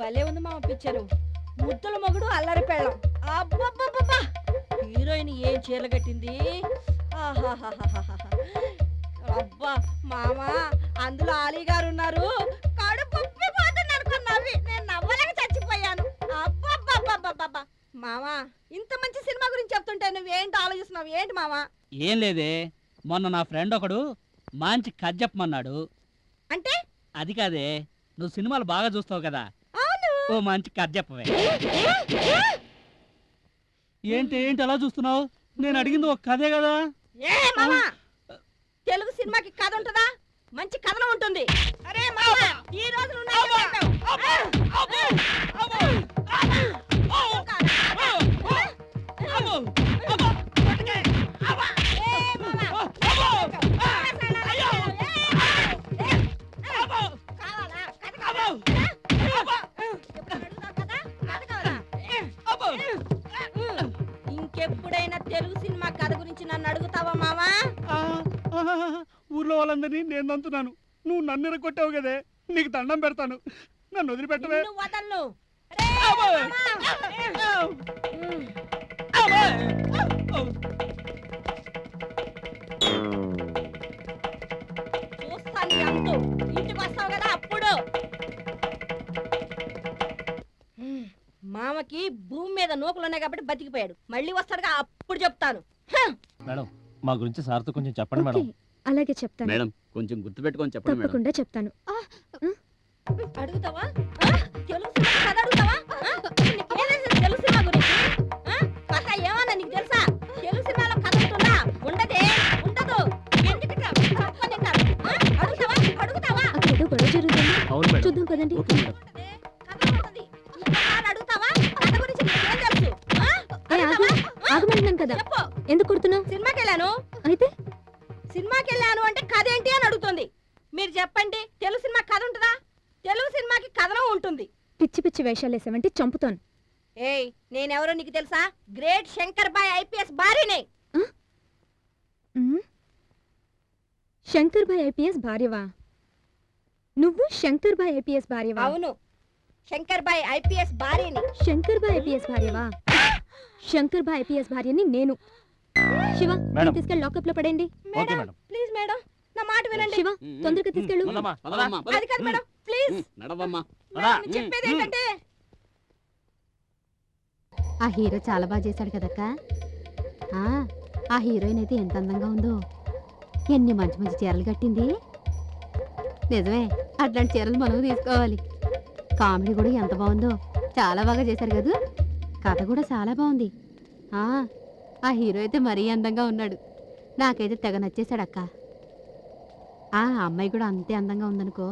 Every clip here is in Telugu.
భలే ఉంది మామ పిక్చరు. ముద్దుల మొగుడు అల్లరి పెళ్ళం. అబ్బబ్బబ్బబ్బా హీరోయిన్ ఏం చీరలు కట్టింది. ఆహాహాహాహా. అబ్బా మామ అందులో ఆలీ గారు ఉన్నారు. కడుపు ఉప్పిపోతుంది అనుకున్నవి నేను నవ్వలేక చచ్చిపోయాను. అబ్బబ్బబ్బబ్బబ్బా మామ ఇంత మంచి సినిమా గురించి చెప్తుంటే నువ్వేంటి ఆలోచిస్తున్నావు? ఏంటి మామ? ఏం లేదే, మొన్న నా ఫ్రెండ్ ఒకడు మంచి కథ చెప్పమన్నాడు. అంటే అది కాదే, నువ్వు సినిమాలు బాగా చూస్తావు కదా, ఓ మంచి కథ చెప్పవే. ఏంటి ఏంటి అలా చూస్తున్నావు? నేను అడిగింది ఒక కథే కదా. ఏ మామ తెలుగు సినిమాకి కథ ఉంటుందా? మంచి కథనం ఉంటుంది. అరే మామ ఈ రోజు ఇంకెప్పుడైనా తెలుగు సినిమా కథ గురించి నన్ను అడుగుతావా మామా? ఊర్లో వాళ్ళందరినీ నేను నంతున్నాను, నువ్వు నన్ను ఎరగొట్టావు కదే, నీకు దండం పెడతాను, నన్ను వదిలిపెట్టవే. వదలను. చూస్తాను అంతు. ఇంటికి వస్తావు కదా అప్పుడు. మామకి భూమి మీద నూకలున్నాయి కాబట్టి బతికిపోయాడు. మళ్ళీ వస్తాడుగా అప్పుడు చెప్తాను. మేడం మా గురించి సార్తో కొంచెం చెప్పండి మేడం. అలాగే చెప్తాను మేడం కొంచెం గుర్తుపెట్టుకొని చెప్పండి మేడం. తప్పకుండా చెప్తాను. అడుగుతావా? తెలుగు సినిమా కథ అడుగుతావా? నీకేం తెలుసు తెలుగు సినిమా గురించి? కథ ఏమన్నా నీకు తెలుసా? తెలుగు సినిమాలో కథ ఉంటుందా? ఉండదే, ఉండదు. ఎందుకట చెప్పనింటారు? అడుగుతావా? అడుగుతావా? అక్కడేదో గొడవ జరుగుతుంది. అవును మేడం. చూద్దాం పదండి. Okay madam. ఉంటదే, కథ ఉంటుంది. ఇంకోసారి అడుగుతావా? కథ గురించి నీకేం తెలుసు? ఆగమంటున్నాను కదా, చెప్పు. ఎందుకు కొడుతున్నావు? సినిమాకి వెళ్ళాను. అయితే సినిమాకి వెళ్ళాను అంటే కథ ఏంటి అని అడుగుతుంది. మీరు చెప్పండి, తెలుగు సినిమా కథ ఉంటుందా? తెలుగు సినిమాకి కథనం ఉంటుంది. పిచ్చి పిచ్చి వేషాలు వేసావంటే చంపుతాను. ఏయ్ నేనెవరో నీకు తెలుసా? గ్రేట్ శంకర్ బాయ్ ఐపీఎస్ భార్యనే. శంకర్ భాయ్ ఐపీఎస్ భార్యవా? నువ్వు శంకర్ భాయ్ ఐపీఎస్ భార్యవా? అవును, శంకర్ బాయ్ ఐపీఎస్ భార్యని. శంకర్ భాయ్ ఐపీఎస్ భార్యవా? శంకర్ భాయ్ ఐపీఎస్ భార్యని నేను. శివ మేడం. తీసుకెళ్ళి లాకప్ లో పడండి. Okay madam. ప్లీజ్ మేడం నా మాట వినండి. శివ తొందరగా తీసుకెళ్ళు. అది కాదు మేడం, ప్లీజ్. నడవమ్మా. నేను చెప్పేది ఏంటంటే ఆ హీరో చాలా బాగా చేశాడు కదక్క. ఆ హీరోయిన్ అయితే ఎంత అందంగా ఉందో, ఎన్ని మంచి మంచి చీరలు కట్టింది. నిజమే, అట్లాంటి చీరలు మనం తీసుకోవాలి. కామెడీ కూడా ఎంత బాగుందో, చాలా బాగా చేశారు కదా. కథ కూడా చాలా బాగుంది. ఆ హీరో అయితే మరీ అందంగా ఉన్నాడు. నాకైతే తెగ నచ్చేశాడు అక్క. ఆ అమ్మాయి కూడా అంతే అందంగా ఉందనుకో.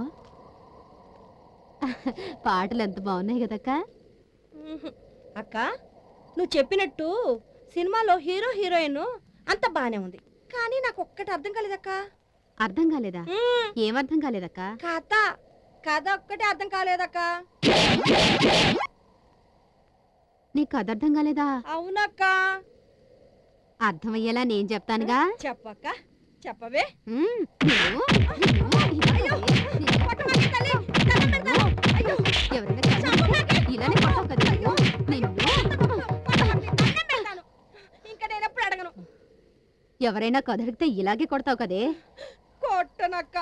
పాటలు ఎంత బాగున్నాయి కదక్క. అక్క నువ్వు చెప్పినట్టు సినిమాలో హీరో హీరోయిన్ అంత బానే ఉంది, కానీ నాకు ఒక్కటి అర్థం కాలేదక్క. అర్థం కాలేదా? ఏమర్థం కాలేదక్క? కథ కథ ఒక్కటే అర్థం కాలేదక్క. నీకు కథ అర్థం కాలేదా? అవునక్క. అర్థమయ్యేలా నేను చెప్తానుగా. చెప్పక్క, చెప్పవే. ఇంకా నేను ఎప్పుడు అడగను. ఎవరైనా కథ అడిగితే ఇలాగే కొడతావు కదే. కొట్టనక్క,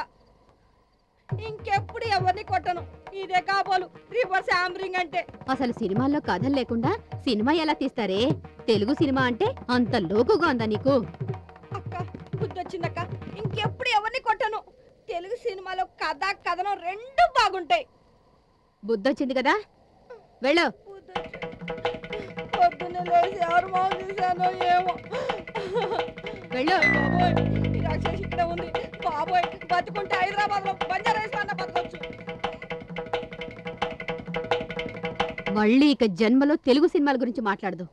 ఇంకెప్పుడు ఎవరిని కొట్టను. ఇదే కాబోలు రివర్స్ హామరింగ్ అంటే. అసలు సినిమాల్లో కథలు లేకుండా సినిమా ఎలా తీస్తారే? తెలుగు సినిమా అంటే అంత లోకుగా ఉందా నీకు? అక్క బుద్ధొచ్చిందక్క, ఇంకెప్పుడు ఎవరిని కొట్టను. తెలుగు సినిమాలో కథ కథనం రెండు బాగుంటాయి. బుద్ధొచ్చింది కదా, వెళ్ళు. పొద్దున్నే లేచి ఎవరు మాకు చూశానో ఏమో. వెళ్ళు. బాబోయ్ ఈ రాక్షసి ఇక్కడ ఉంది. బాబోయ్ బతుకుంటే హైదరాబాద్ లో బంజారాస్ లో బతకొచ్చు. మళ్ళీ ఇక జన్మలో తెలుగు సినిమాల గురించి మాట్లాడదు.